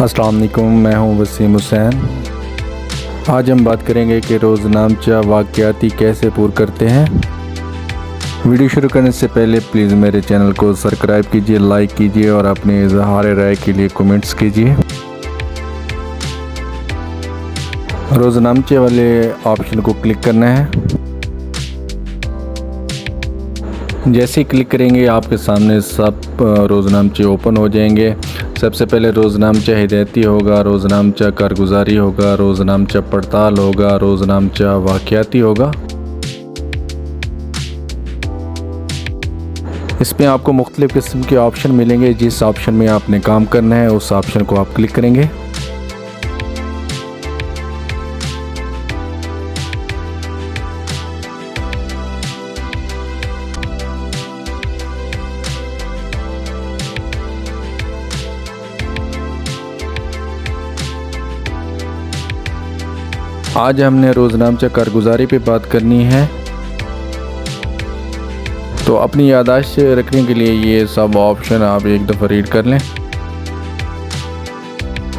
अस्सलाम वालेकुम, मैं हूं वसीम हुसैन। आज हम बात करेंगे कि रोज़नामचा वाक़याती कैसे पूरा करते हैं। वीडियो शुरू करने से पहले प्लीज़ मेरे चैनल को सब्सक्राइब कीजिए, लाइक कीजिए और अपने इज़हार राय के लिए कमेंट्स कीजिए। रोज़नामचे वाले ऑप्शन को क्लिक करना है। जैसे ही क्लिक करेंगे आपके सामने सब रोज़नामचे ओपन हो जाएंगे। सबसे पहले रोज़नामचा हिदायती होगा, रोज़नामचा कारगुजारी होगा, रोज़नामचा पड़ताल होगा, रोज़नामचा वाक़याती होगा। इसमें आपको मुख्तलिफ़ किस्म के ऑप्शन मिलेंगे। जिस ऑप्शन में आपने काम करना है उस ऑप्शन को आप क्लिक करेंगे। आज हमने रोज़नामचा कारगुजारी पे बात करनी है, तो अपनी याददाश्त रखने के लिए ये सब ऑप्शन आप एक दफ़ा रीड कर लें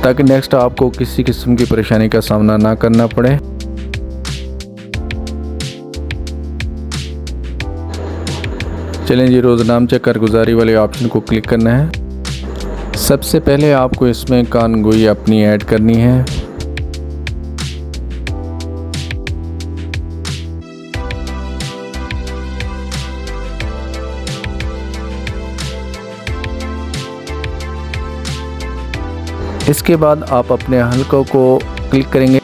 ताकि नेक्स्ट आपको किसी किस्म की परेशानी का सामना ना करना पड़े। चलें जी, रोज़नामचा कारगुजारी वाले ऑप्शन को क्लिक करना है। सबसे पहले आपको इसमें कानगोई अपनी ऐड करनी है। इसके बाद आप अपने हलकों को क्लिक करेंगे।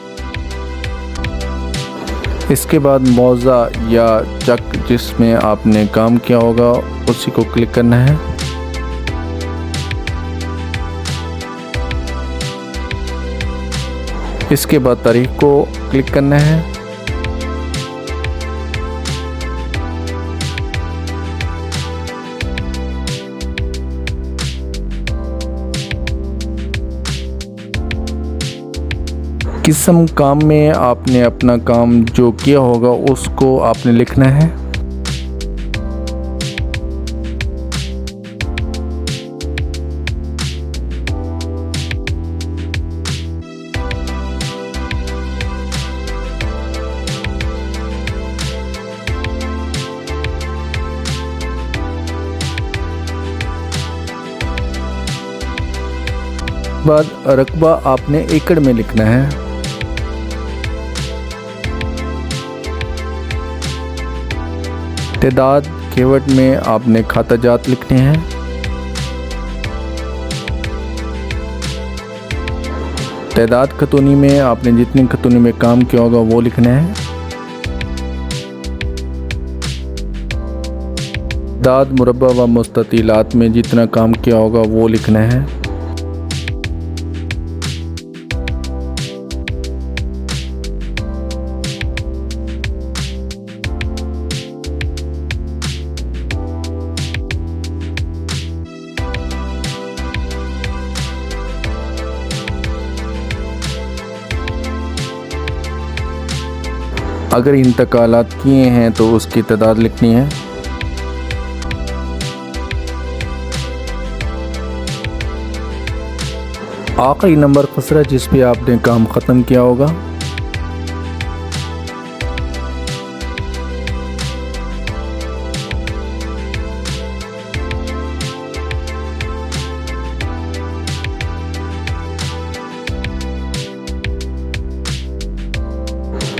इसके बाद मौज़ा या चक जिसमें आपने काम किया होगा उसी को क्लिक करना है। इसके बाद तारीख को क्लिक करना है। किस्म काम में आपने अपना काम जो किया होगा उसको आपने लिखना है। बाद रकबा आपने एकड़ में लिखना है। तादाद कीवर्ड में आपने खाता जात लिखने हैं। तादाद खतूनी में आपने जितनी खतूनी में काम किया होगा वो लिखना है। तादाद मुरब्बा व मुस्ततीलात में जितना काम किया होगा वो लिखना है। अगर इंतकालात किए हैं तो उसकी तादाद लिखनी है। आखिरी नंबर खसरा जिस पे आपने काम ख़त्म किया होगा।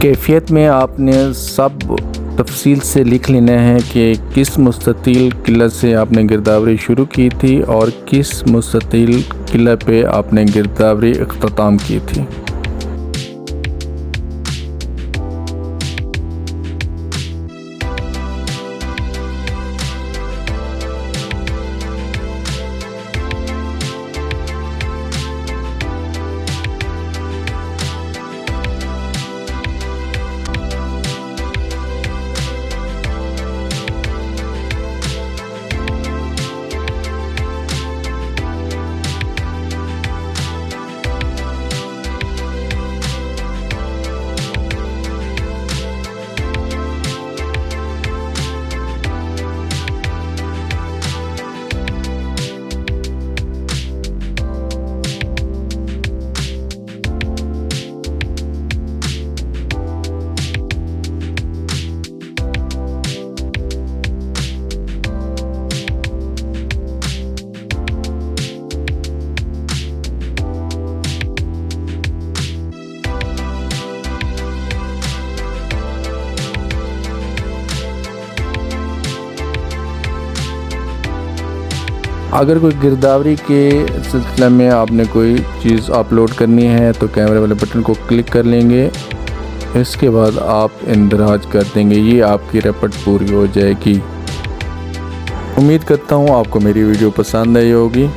कैफियत में आपने सब तफसील से लिख लेना है कि किस मुस्ततील किला से आपने गिरदावरी शुरू की थी और किस मुस्ततील किला पे आपने गिरदावरी इख्तिताम की थी। अगर कोई गिरदावरी के सिलसिले में आपने कोई चीज़ अपलोड करनी है तो कैमरे वाले बटन को क्लिक कर लेंगे। इसके बाद आप इंदराज कर देंगे, ये आपकी रपट पूरी हो जाएगी। उम्मीद करता हूँ आपको मेरी वीडियो पसंद आई होगी।